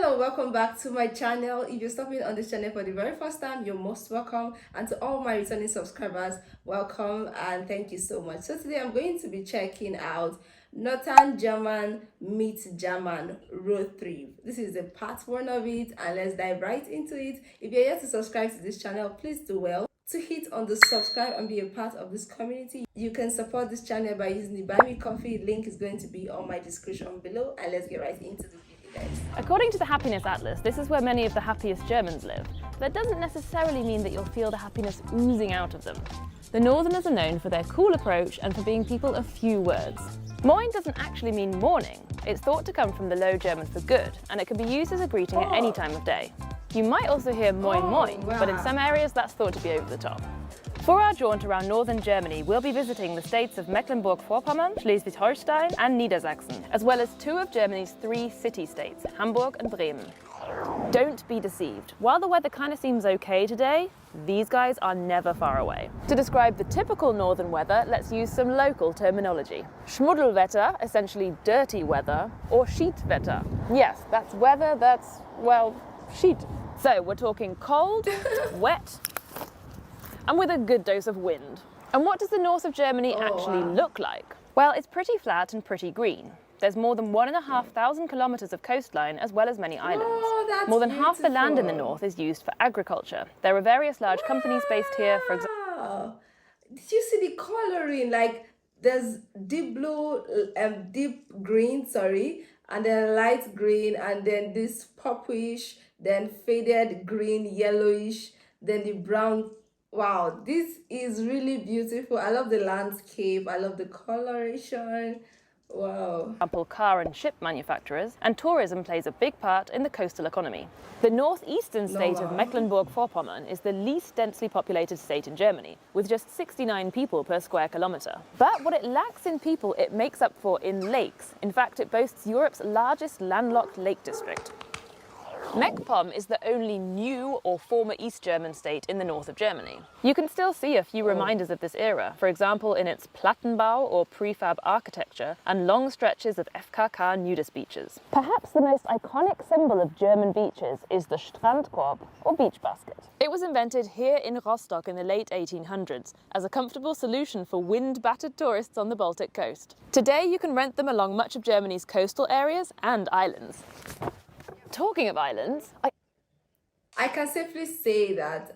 Hello, welcome back to my channel. If you're stopping on this channel for the very first time, you're most welcome. And to all my returning subscribers, welcome and thank you so much. So today I'm going to be checking out Northern German meets German road trip. This is the part one of it, and let's dive right into it. If you're yet to subscribe to this channel, please do well to hit on the subscribe and be a part of this community. You can support this channel by using the Buy Me Coffee link. Is going to be on my description below, and let's get right into the video, guys. According to the Happiness Atlas, this is where many of the happiest Germans live. That doesn't necessarily mean that you'll feel the happiness oozing out of them. The Northerners are known for their cool approach and for being people of few words. Moin doesn't actually mean morning. It's thought to come from the Low German for good, and it can be used as a greeting at any time of day. You might also hear moin moin, but in some areas that's thought to be over the top. For our jaunt around northern Germany, we'll be visiting the states of Mecklenburg-Vorpommern, Schleswig-Holstein and Niedersachsen, as well as two of Germany's three city-states, Hamburg and Bremen. Don't be deceived. While the weather kind of seems okay today, these guys are never far away. To describe the typical northern weather, let's use some local terminology. Schmuddelwetter, essentially dirty weather, or Schiedwetter. Yes, that's weather that's, well, Schied. So we're talking cold, wet, and with a good dose of wind. And what does the north of Germany actually look like? Well, it's pretty flat and pretty green. There's more than 1,500 kilometers of coastline as well as many islands. More than half the land in the north is used for agriculture. There are various large companies based here, for example. Did you see the coloring? Like there's deep blue, deep green, and then light green, and then this purplish, then faded green, yellowish, then the brown. Wow, this is really beautiful. I love the landscape. I love the coloration. Wow. Car and ship manufacturers, and tourism plays a big part in the coastal economy. The northeastern state of Mecklenburg-Vorpommern is the least densely populated state in Germany, with just 69 people per square kilometre. But what it lacks in people, it makes up for in lakes. In fact, it boasts Europe's largest landlocked lake district. MacPom is the only new or former East German state in the north of Germany. You can still see a few reminders of this era, for example in its Plattenbau or prefab architecture and long stretches of FKK nudist beaches. Perhaps the most iconic symbol of German beaches is the Strandkorb or beach basket. It was invented here in Rostock in the late 1800s as a comfortable solution for wind-battered tourists on the Baltic coast. Today you can rent them along much of Germany's coastal areas and islands. Talking of islands, I can safely say that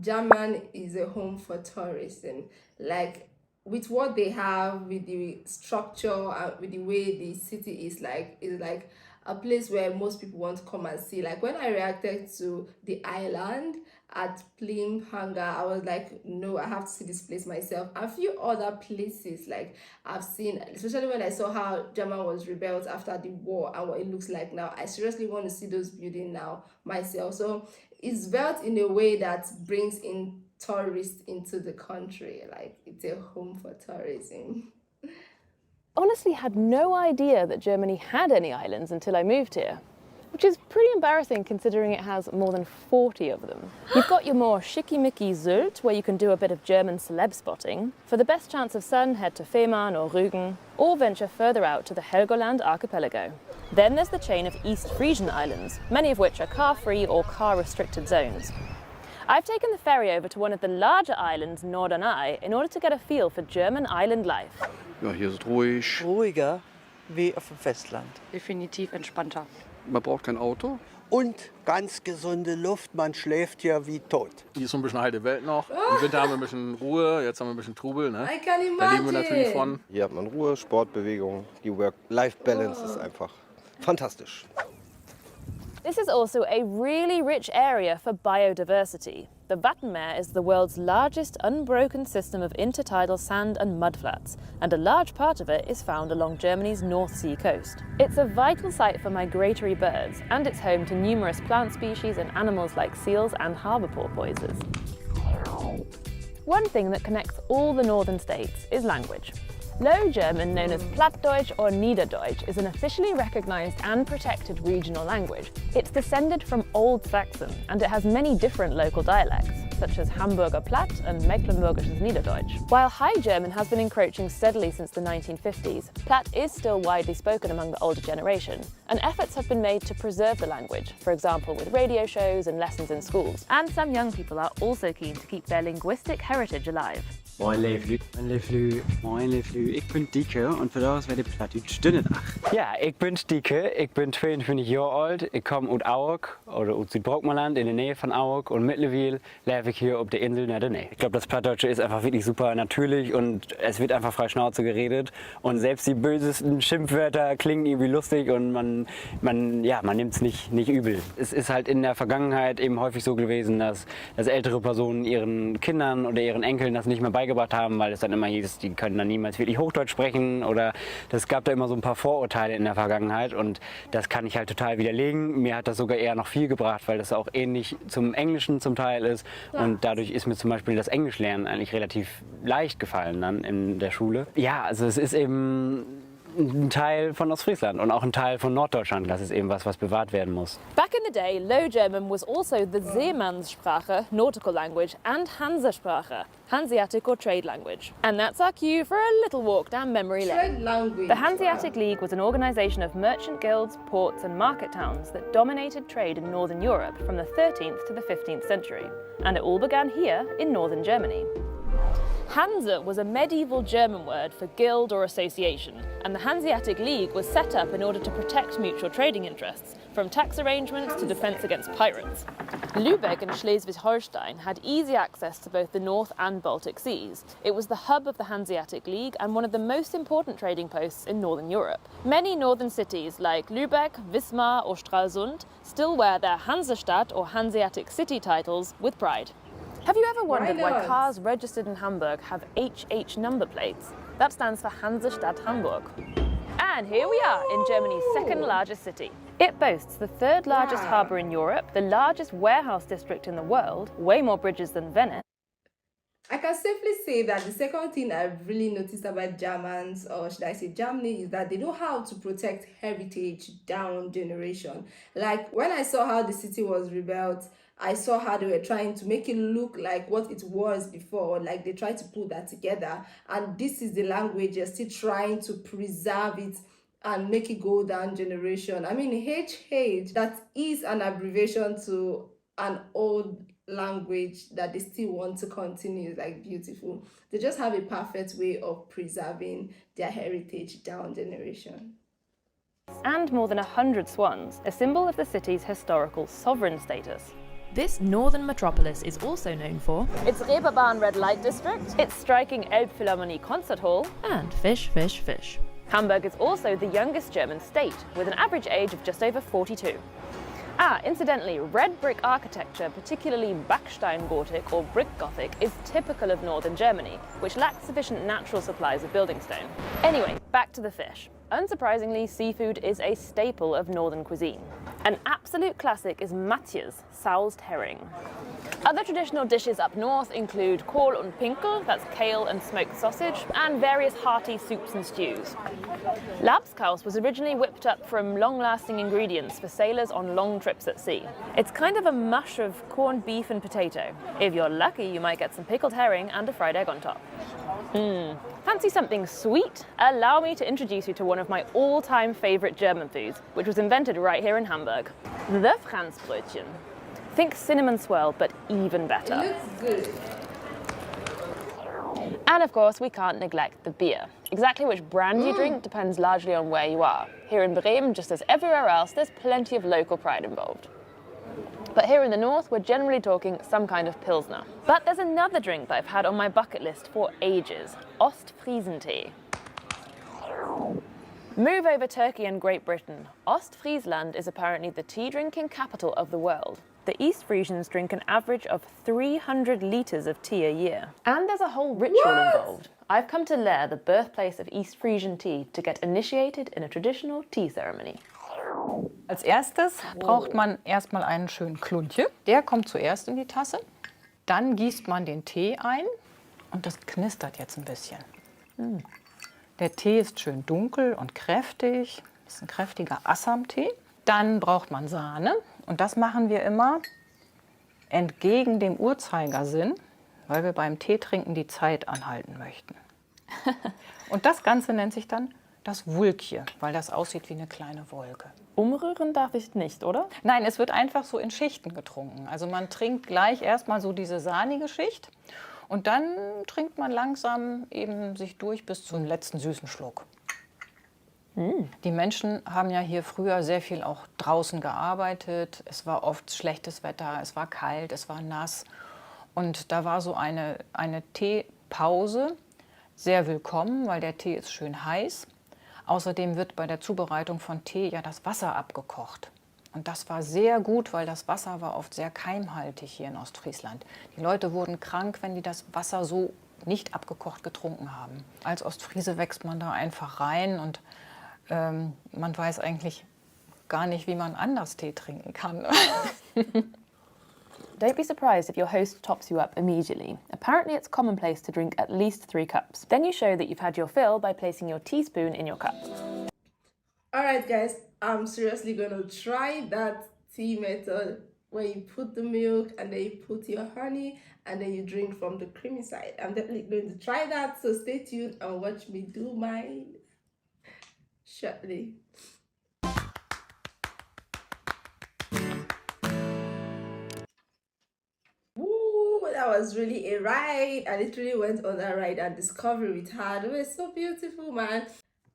German is a home for tourism. Like with what they have, with the structure and with the way the city is like a place where most people want to come and see. Like when I reacted to the island at Plim Hangar, I was like, no, I have to see this place myself. A few other places like I've seen, especially when I saw how Germany was rebuilt after the war and what it looks like now. I seriously want to see those buildings now myself. So it's built in a way that brings in tourists into the country. Like it's a home for tourism. Honestly had no idea that Germany had any islands until I moved here, which is pretty embarrassing considering it has more than 40 of them. You've got your more schickimicki Sylt, where you can do a bit of German celeb spotting. For the best chance of sun, head to Fehmarn or Rügen, or venture further out to the Helgoland archipelago. Then there's the chain of East Frisian islands, many of which are car-free or car-restricted zones. I've taken the ferry over to one of the larger islands, Norderney, in order to get a feel for German island life. Ja, hier ist ruhig. Ruhiger wie auf dem Festland. Definitiv entspannter. Man braucht kein Auto. Und ganz gesunde Luft, man schläft hier wie tot. Hier ist so ein bisschen heile Welt noch. Im Winter haben wir ein bisschen Ruhe, jetzt haben wir ein bisschen Trubel. Ne? I can Da leben wir natürlich imagine. von. Hier hat man Ruhe, Sportbewegung, die Work-Life-Balance ist einfach fantastisch. This is also a really rich area for biodiversity. The Wattenmeer is the world's largest unbroken system of intertidal sand and mudflats, and a large part of it is found along Germany's North Sea coast. It's a vital site for migratory birds, and it's home to numerous plant species and animals like seals and harbour porpoises. One thing that connects all the northern states is language. Low German, known as Plattdeutsch or Niederdeutsch, is an officially recognised and protected regional language. It's descended from Old Saxon, and it has many different local dialects. such as Hamburger Platt and Mecklenburgisches Niederdeutsch. While High German has been encroaching steadily since the 1950s, Platt is still widely spoken among the older generation, and efforts have been made to preserve the language, for example with radio shows and lessons in schools. And some young people are also keen to keep their linguistic heritage alive. Moin Leeflu. Moin Leeflu. Ik ben Dieke en vandaag werd ik Plattdeutsch Dünnedag. Ja, ik ben Dieke, ik ben 22 Jahre alt, ik komme uit Auwok oder uit Südbrockmerland in der Nähe von Auwok und mittlerweile lebe ich hier auf der Insel Norderney. Ich glaube, das Plattdeutsche ist einfach wirklich super natürlich und es wird einfach frei Schnauze geredet und selbst die bösesten Schimpfwörter klingen irgendwie lustig und man nimmt es nicht übel. Es ist halt in der Vergangenheit eben häufig so gewesen, dass ältere Personen ihren Kindern oder ihren Enkeln das nicht mehr beigebracht haben, weil es dann immer hieß, die können dann niemals wirklich Hochdeutsch sprechen oder das gab da immer so ein paar Vorurteile in der Vergangenheit und das kann ich halt total widerlegen. Mir hat das sogar eher noch viel gebracht, weil das auch ähnlich zum Englischen zum Teil ist und dadurch ist mir zum Beispiel das Englischlernen eigentlich relativ leicht gefallen dann in der Schule. Ja, also es ist eben ein Teil von Ostfriesland und auch ein Teil von Norddeutschland. Das ist eben was bewahrt werden muss. Back in the day, Low German was also the Seemannssprache, nautical language, and Hansasprache, Hanseatic or trade language. And that's our cue for a little walk down memory lane. Trade language. The Hanseatic League was an organisation of merchant guilds, ports and market towns that dominated trade in Northern Europe from the 13th to the 15th century. And it all began here in northern Germany. Hanse was a medieval German word for guild or association, and the Hanseatic League was set up in order to protect mutual trading interests, from tax arrangements to defence against pirates. Lübeck and Schleswig-Holstein had easy access to both the North and Baltic Seas. It was the hub of the Hanseatic League and one of the most important trading posts in Northern Europe. Many northern cities like Lübeck, Wismar or Stralsund still wear their Hansestadt or Hanseatic City titles with pride. Have you ever wondered why cars registered in Hamburg have HH number plates? That stands for Hansestadt Hamburg. And here we are in Germany's second largest city. It boasts the third largest harbour in Europe, the largest warehouse district in the world, way more bridges than Venice. I can safely say that the second thing I've really noticed about Germans, or should I say Germany, is that they know how to protect heritage down generation. Like when I saw how the city was rebuilt, I saw how they were trying to make it look like what it was before, like they tried to put that together. And this is the language, they're still trying to preserve it and make it go down generation. I mean, HH, that is an abbreviation to an old language that they still want to continue. It's like beautiful. They just have a perfect way of preserving their heritage down generation. And more than 100 swans, a symbol of the city's historical sovereign status. This northern metropolis is also known for its Reeperbahn Red Light District, its striking Elbphilharmonie Concert Hall, and fish, fish, fish. Hamburg is also the youngest German state, with an average age of just over 42. Incidentally, red brick architecture, particularly Backstein Gothic or brick Gothic, is typical of northern Germany, which lacks sufficient natural supplies of building stone. Anyway, back to the fish. Unsurprisingly, seafood is a staple of northern cuisine. An absolute classic is Matjes, soused herring. Other traditional dishes up north include Kohl und Pinkel, that's kale and smoked sausage, and various hearty soups and stews. Labskaus was originally whipped up from long-lasting ingredients for sailors on long trips at sea. It's kind of a mush of corned beef and potato. If you're lucky, you might get some pickled herring and a fried egg on top. Fancy something sweet? Allow me to introduce you to one of my all-time favourite German foods, which was invented right here in Hamburg. The Franzbrötchen. Think cinnamon swirl, but even better. It looks good. And of course, we can't neglect the beer. Exactly which brand you drink depends largely on where you are. Here in Bremen, just as everywhere else, there's plenty of local pride involved. But here in the north, we're generally talking some kind of Pilsner. But there's another drink that I've had on my bucket list for ages, Ostfriesentee. Move over Turkey and Great Britain. Ostfriesland is apparently the tea drinking capital of the world. The East Frisians drink an average of 300 litres of tea a year. And there's a whole ritual involved. I've come to Leer, the birthplace of East Frisian tea, to get initiated in a traditional tea ceremony. Als erstes braucht man erstmal einen schönen Kluntje. Der kommt zuerst in die Tasse. Dann gießt man den Tee ein und das knistert jetzt ein bisschen. Der Tee ist schön dunkel und kräftig. Das ist ein kräftiger Assam-Tee. Dann braucht man Sahne und das machen wir immer entgegen dem Uhrzeigersinn, weil wir beim Teetrinken die Zeit anhalten möchten. Und das Ganze nennt sich dann das Wulkje, weil das aussieht wie eine kleine Wolke. Umrühren darf ich nicht, oder? Nein, es wird einfach so in Schichten getrunken. Also man trinkt gleich erstmal so diese sahnige Schicht und dann trinkt man langsam eben sich durch bis zum letzten süßen Schluck. Die Menschen haben ja hier früher sehr viel auch draußen gearbeitet. Es war oft schlechtes Wetter, es war kalt, es war nass. Und da war so eine Teepause sehr willkommen, weil der Tee ist schön heiß. Außerdem wird bei der Zubereitung von Tee ja das Wasser abgekocht. Und das war sehr gut, weil das Wasser war oft sehr keimhaltig hier in Ostfriesland. Die Leute wurden krank, wenn die das Wasser so nicht abgekocht getrunken haben. Als Ostfriese wächst man da einfach rein und man weiß eigentlich gar nicht, wie man anders Tee trinken kann. Don't be surprised if your host tops you up immediately. Apparently it's commonplace to drink at least 3 cups. Then you show that you've had your fill by placing your teaspoon in your cup. Alright guys, I'm seriously gonna try that tea method where you put the milk and then you put your honey and then you drink from the creamy side. I'm definitely going to try that, so stay tuned and watch me do mine shortly. Woo, that was really a ride. I literally went on that ride and discovery with her. It was so beautiful, man.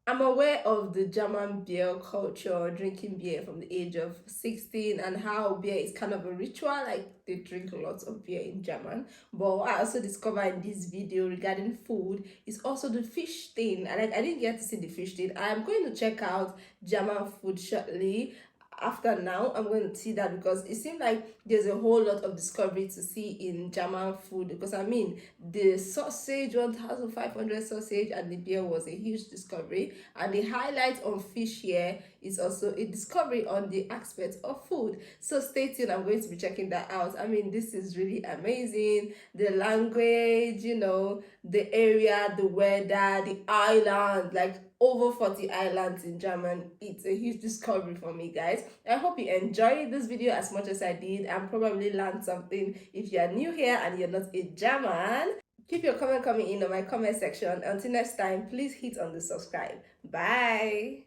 I'm aware of the German beer culture, drinking beer from the age of 16, and how beer is kind of a ritual, like they drink lots of beer in German. But what I also discovered in this video regarding food is also the fish thing. And I didn't get to see the fish thing. I'm going to check out German food shortly. After now, I'm going to see that because it seemed like there's a whole lot of discovery to see in German food. Because I mean, the sausage, 1,500 sausage, and the beer was a huge discovery. And the highlight on fish here is also a discovery on the aspect of food. So stay tuned. I'm going to be checking that out. I mean, this is really amazing. The language, you know, the area, the weather, the island, like over 40 islands in German. It's a huge discovery for me, guys. I hope you enjoyed this video as much as I did and probably learned something. If you are new here and you're not a German, keep your comment coming in on my comment section. Until next time, please hit on the subscribe. Bye.